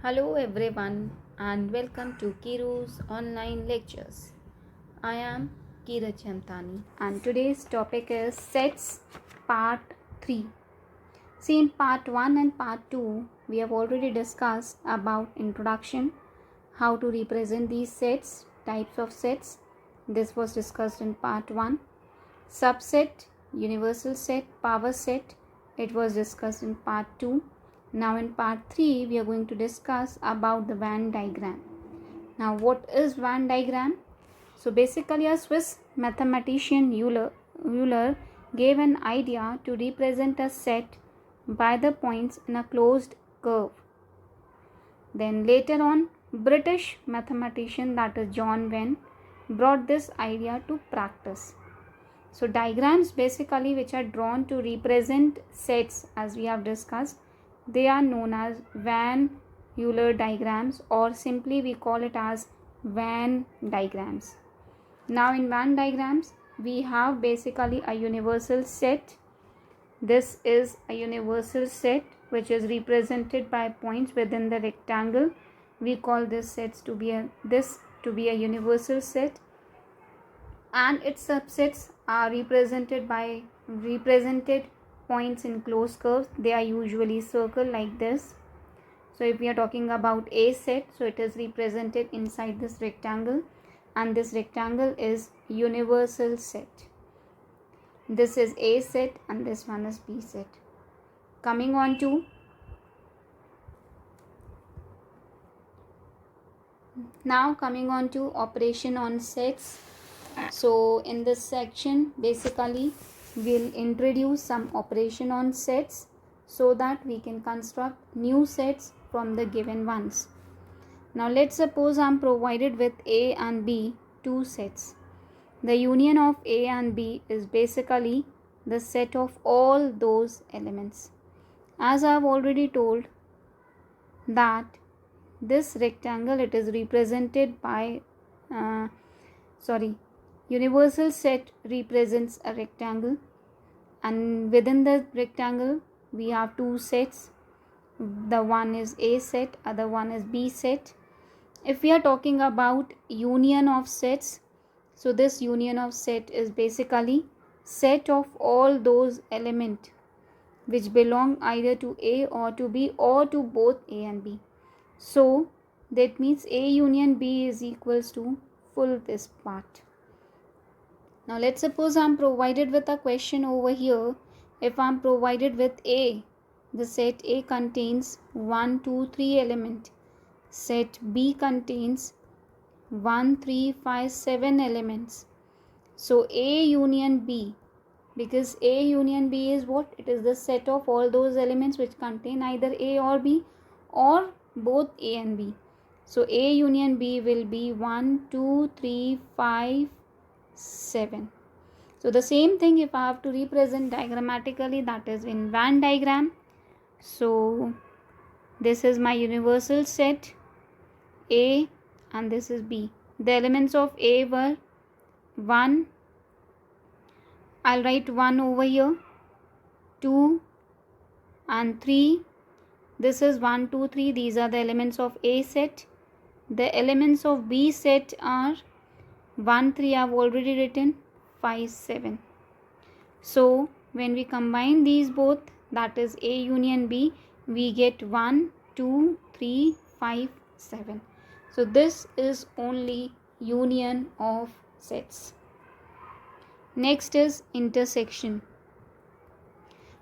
Hello everyone and welcome to Kiru's online lectures. I am Kira Chamtani and today's topic is sets part 3. See, in part 1 and part 2 we have already discussed about introduction, how to represent these sets, types of sets. This was discussed in part 1. Subset, universal set, power set, it was discussed in part 2. Now in part 3 we are going to discuss about the Venn diagram. Now what is Venn diagram? So basically a Swiss mathematician Euler gave an idea to represent a set by the points in a closed curve. Then later on British mathematician, that is John Venn, brought this idea to practice. So diagrams basically which are drawn to represent sets, as we have discussed, they are known as Van Euler diagrams, or simply we call it as Venn diagrams. Now in Venn diagrams we have basically a universal set. This is a universal set which is represented by points within the rectangle. We call this to be a universal set, and its subsets are represented points in closed curves. They are usually circle like this. So if we are talking about A set, so it is represented inside this rectangle, and this rectangle is universal set. This is A set and this one is B set. Coming on to operation on sets. So in this section basically we'll introduce some operation on sets so that we can construct new sets from the given ones. Now let's suppose I'm provided with A and B, two sets. The union of A and B is basically the set of all those elements. As I've already told that this rectangle, it is represented by universal set represents a rectangle, and within the rectangle we have two sets. The one is A set, other one is B set. If we are talking about union of sets, so this union of set is basically set of all those elements which belong either to A or to B or to both A and B. So that means A union B is equals to full this part. Now let's suppose I'm provided with a question over here. If I'm provided with A, the set A contains 1, 2, 3 element. Set B contains 1, 3, 5, 7 elements. So A union B, because A union B is what? It is the set of all those elements which contain either A or B or both A and B. So A union B will be 1, 2, 3, 5, 7. So the same thing if I have to represent diagrammatically, that is in Venn diagram. So this is my universal set A and this is B. The elements of A were 1, I'll write 1 over here, 2 and 3. This is 1, 2, 3. These are the elements of A set. The elements of B set are 1, 3 I have already written, 5, 7. So when we combine these both, that is A union B, we get 1, 2, 3, 5, 7. So this is only union of sets. Next is intersection.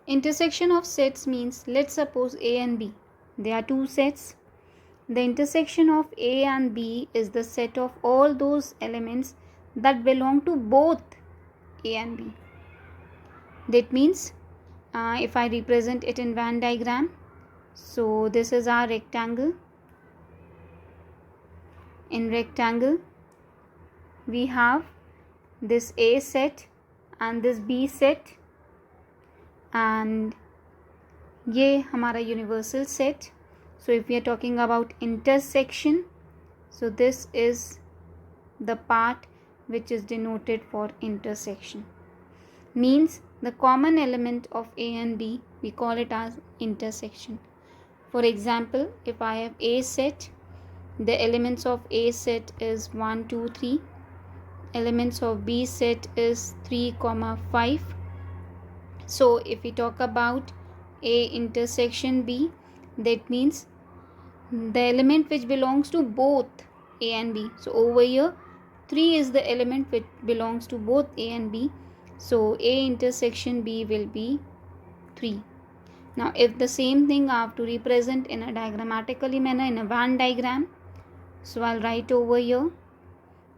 Intersection of sets means, let's suppose A and B, they are two sets. The intersection of A and B is the set of all those elements that belong to both A and B. That means if I represent it in Venn diagram, so this is our rectangle. In rectangle we have this A set and this B set, and ये हमारा universal set. So if we are talking about intersection, so this is the part which is denoted for intersection. Means the common element of A and B, we call it as intersection. For example, if I have A set, the elements of A set is 1, 2, 3. Elements of B set is 3, 5. So if we talk about A intersection B, that means the element which belongs to both A and B. So over here 3 is the element which belongs to both A and B. So A intersection B will be 3. Now if the same thing I have to represent in a diagrammatically manner in a Venn diagram, so I'll write over here,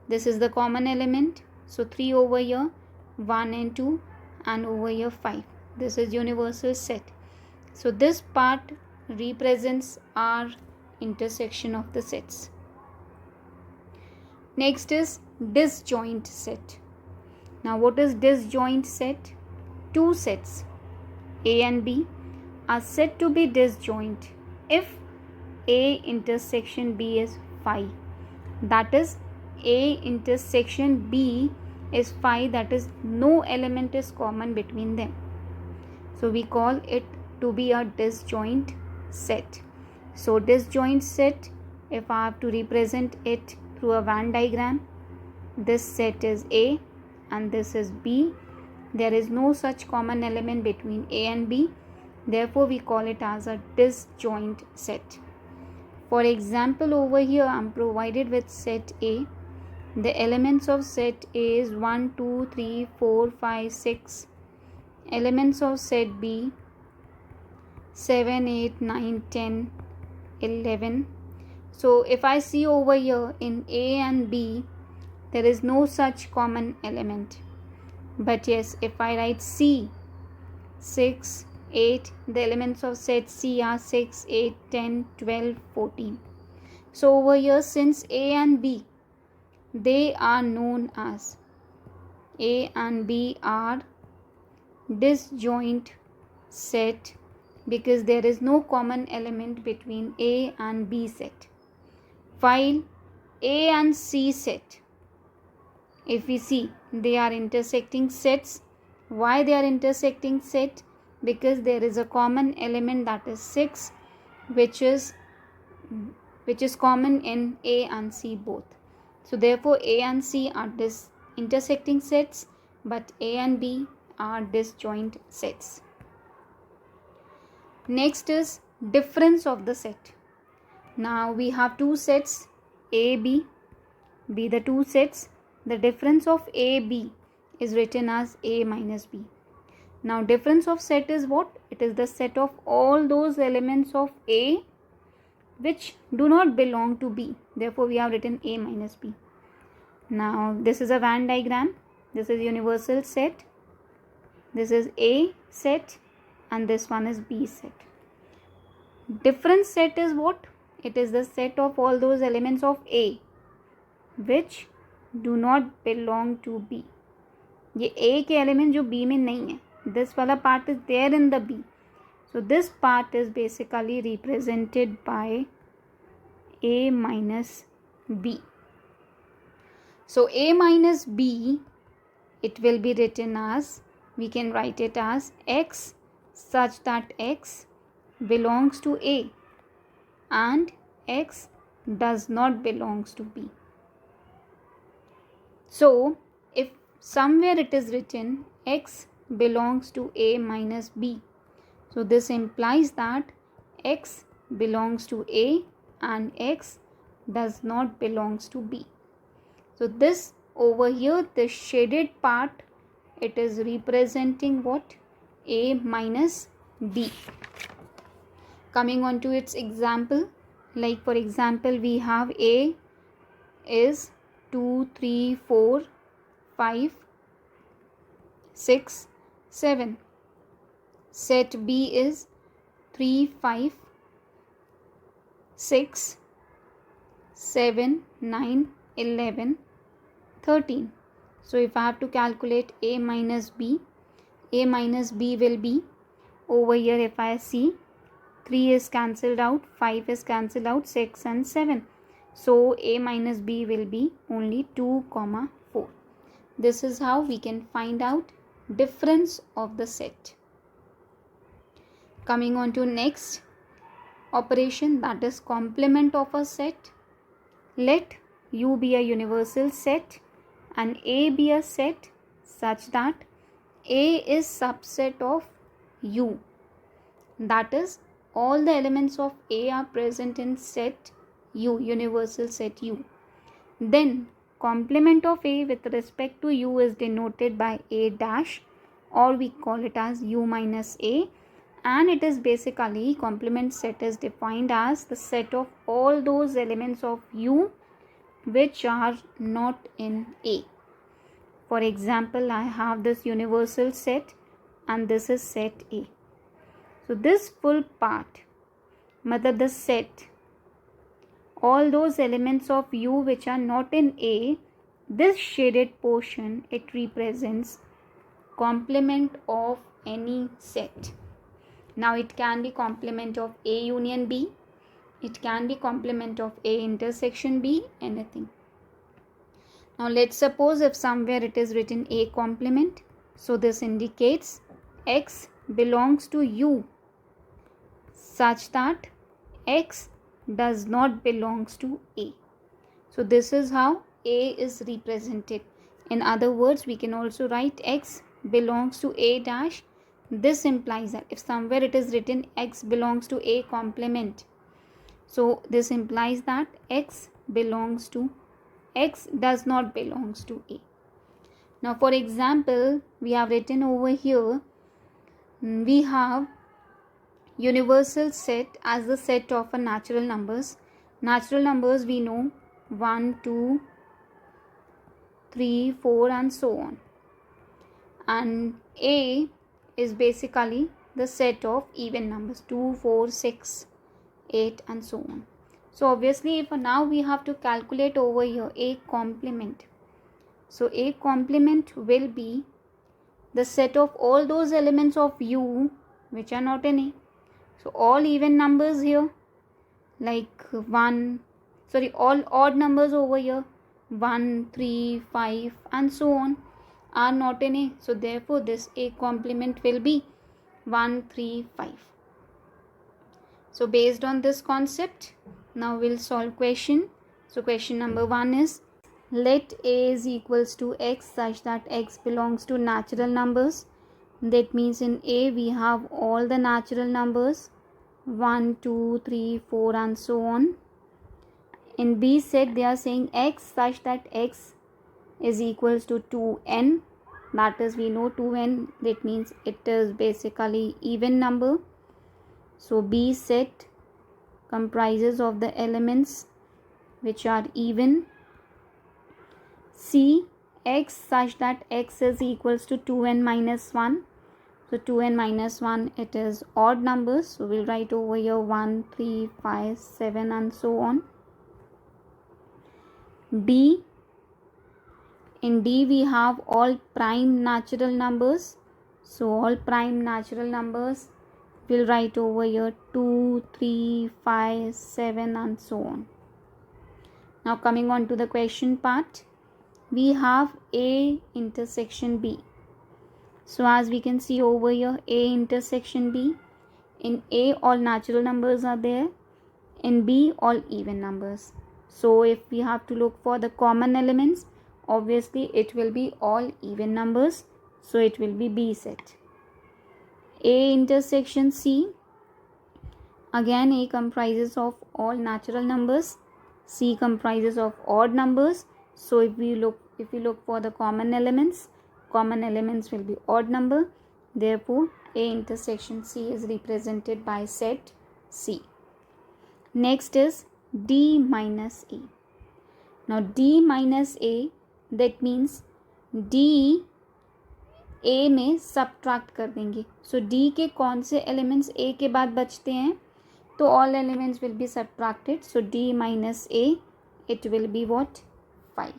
this is the common element, so 3 over here, 1 and 2, and over here 5. This is universal set. So this part represents our intersection of the sets. Next is disjoint set. Now what is disjoint set? Two sets A and B are said to be disjoint if A intersection B is phi. That is, A intersection B is phi, that is no element is common between them. So we call it to be a disjoint set. So disjoint set, if I have to represent it through a Venn diagram, this set is A and this is B. There is no such common element between A and B. Therefore, we call it as a disjoint set. For example, over here I am provided with set A. The elements of set A is 1, 2, 3, 4, 5, 6. Elements of set B 7, 8, 9, 10, 11. So if I see over here in A and B, there is no such common element. But yes, if I write C, 6, 8, the elements of set C are 6, 8, 10, 12, 14. So over here, since A and B, they are known as A and B are disjoint set because there is no common element between A and B set. While A and C set, if we see, they are intersecting sets. Why they are intersecting set? Because there is a common element, that is 6, which is common in A and C both. So therefore A and C are intersecting sets, but A and B are disjoint sets. Next is difference of the set. Now we have two sets A, B. Be the two sets. The difference of A, B is written as A minus B. Now difference of set is what? It is the set of all those elements of A which do not belong to B. Therefore we have written A minus B. Now this is a Venn diagram. This is universal set. This is A set and this one is B set. Difference set is what? It is the set of all those elements of A which do not belong to B. ये A के element जो B में नहीं है. This वाला part is there in the B. So this part is basically represented by A minus B. So A minus B, it will be written as, we can write it as X such that X belongs to A and X does not belongs to B. So if somewhere it is written X belongs to A minus B, so this implies that X belongs to A and X does not belongs to B. So this over here, the shaded part, it is representing what? A minus B. Coming on to its example, like for example we have A is 2, 3, 4, 5, 6, 7. Set B is 3, 5, 6, 7, 9, 11, 13. So if I have to calculate A minus B will be, over here if I see, 3 is cancelled out, 5 is cancelled out, 6 and 7. So A minus B will be only 2, 4. This is how we can find out difference of the set. Coming on to next, operation, that is complement of a set. Let U be a universal set and A be a set such that A is subset of U. That is, all the elements of A are present in set U, universal set U. Then complement of A with respect to U is denoted by A dash, or we call it as U minus A, and it is basically, complement set is defined as the set of all those elements of U which are not in A. For example, I have this universal set and this is set A. So this full part, matlab the set, all those elements of U which are not in A, this shaded portion, it represents complement of any set. Now it can be complement of A union B, it can be complement of A intersection B, anything. Now let's suppose if somewhere it is written A complement, so this indicates X belongs to U such that X does not belongs to A. So this is how A is represented. In other words, we can also write X belongs to A dash. This implies that if somewhere it is written X belongs to A complement, so this implies that X does not belongs to A. Now for example, we have written over here, we have universal set as the set of a natural numbers. Natural numbers we know 1, 2, 3, 4 and so on. And A is basically the set of even numbers 2, 4, 6, 8 and so on. So obviously if now we have to calculate over here A complement. So A complement will be the set of all those elements of U which are not in A. So all even numbers here, like all odd numbers over here, 1, 3, 5 and so on, are not in A. So therefore this A complement will be 1, 3, 5. So based on this concept, now we'll solve question. So question number 1 is, let A is equals to X such that X belongs to natural numbers. That means in A we have all the natural numbers 1, 2, 3, 4 and so on. In B set they are saying X such that X is equals to 2n. That is, we know 2n, that means it is basically even number. So B set comprises of the elements which are even. C, X such that X is equals to 2n minus 1. So 2n minus 1, it is odd numbers. So we'll write over here 1, 3, 5, 7 and so on. D, in D we have all prime natural numbers. So all prime natural numbers, we'll write over here 2, 3, 5, 7 and so on. Now coming on to the question part, we have A intersection B. So as we can see over here, A intersection B. In A all natural numbers are there. In B all even numbers. So if we have to look for the common elements, obviously it will be all even numbers. So it will be B set. A intersection C. Again A comprises of all natural numbers. C comprises of odd numbers. So if we look for the common elements will be odd number. Therefore A intersection C is represented by set C. Next is D minus A. Now D minus A, that means D A में subtract कर देंगे. So D के कौन से elements A के बाद बचते हैं, तो all elements will be subtracted. So D minus A, it will be what? 5.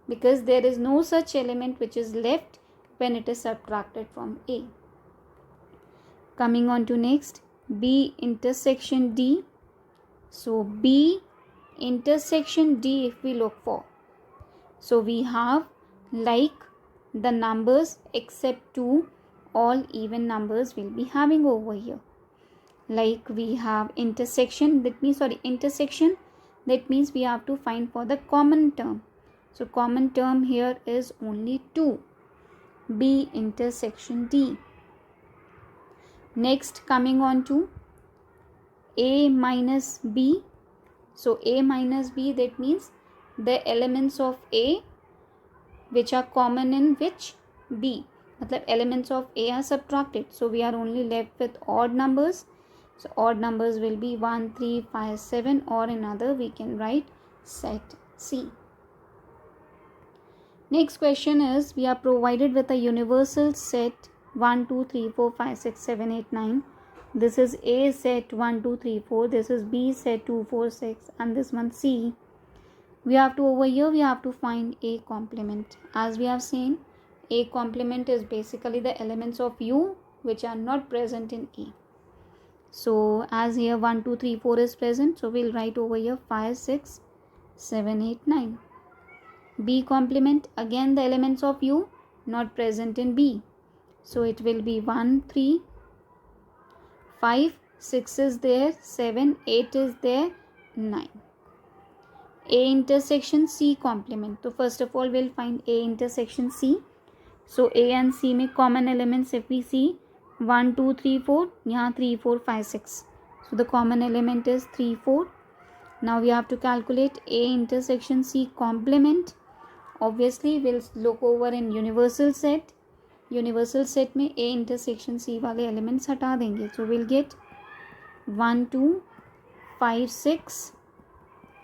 Because there is no such element which is left when it is subtracted from A. Coming on to next, B intersection D. So B intersection D if we look for, so we have like the numbers except 2, all even numbers will be having over here. like we have intersection, that means we have to find for the common term. So common term here is only 2, B intersection D. Next, coming on to A minus B. So A minus B, that means the elements of A which are common in which B. मतलब elements of A are subtracted. So we are only left with odd numbers. So odd numbers will be 1, 3, 5, 7, or another we can write set C. Next question is, we are provided with a universal set 1, 2, 3, 4, 5, 6, 7, 8, 9. This is A set 1, 2, 3, 4. This is B set 2, 4, 6, and this one C. We have to, over here we have to find A complement. As we have seen, A complement is basically the elements of U which are not present in A. So as here 1, 2, 3, 4 is present, so we'll write over here 5, 6, 7, 8, 9. B complement, again the elements of U not present in B. So it will be 1, 3, 5, 6 is there, 7, 8 is there, 9. A intersection C complement. So first of all we'll find A intersection C. So A and C में common elements if we see 1, 2, 3, 4, यहाँ 3, 4, 5, 6. So the common element is 3, 4. Now we have to calculate A intersection C complement. Obviously we'll look over in universal set. Universal set में A intersection C वाले elements हटा देंगे. So we'll get 1, 2, 5, 6,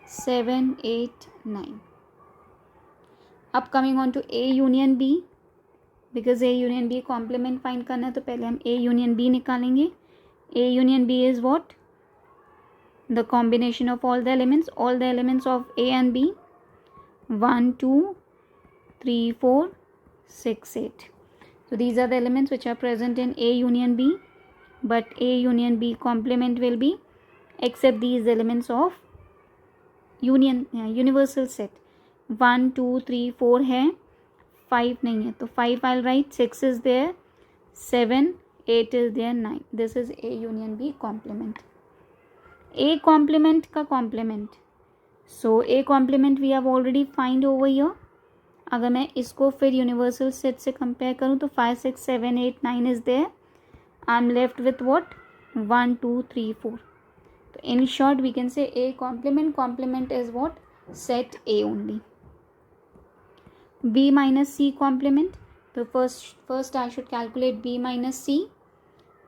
7, 8, 9. अब coming on to A union B. Because A union B complement find करना है तो पहले हम ए यूनियन बी निकालेंगे. A union B is what? The combination of all the elements of A and B. 1, 2, 3, 4, 6, 8. So these are the elements which are present in A union B, but A union B complement will be except these elements of universal set. 1, 2, 3, 4 है, 5 नहीं है तो 5 I'll write, 6 is there, 7, 8 is there, 9. This is A union B complement. A complement का complement. So A complement we have already find over here. अगर मैं इसको फिर universal set से compare करूँ तो 5, 6, 7, 8, 9 is there. I'm left with what? 1, 2, 3, 4. So in short we can say A complement is what? Set A only. B minus C complement. तो first I should calculate B minus C.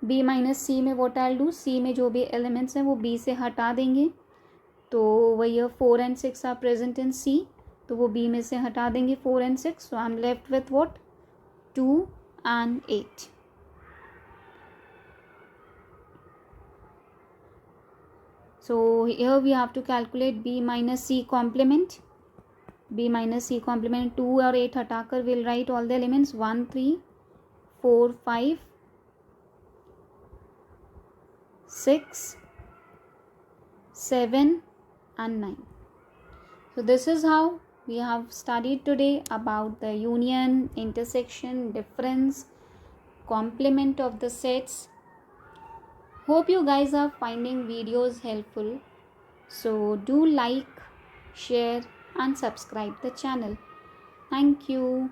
B minus C में what I'll do, C में जो भी elements हैं वो B से हटा देंगे. तो वही 4 and 6 are present in C, तो वो B में से हटा देंगे 4 and 6. So I'm left with what? 2 and 8. So here we have to calculate B minus C complement. B minus C complement 2 और 8 हटाकर we'll write all the elements 1, 3, 4, 5, 6, 7 and 9. So this is how we have studied today about the union, intersection, difference, complement of the sets. Hope you guys are finding videos helpful. So do like, share and subscribe the channel. Thank you.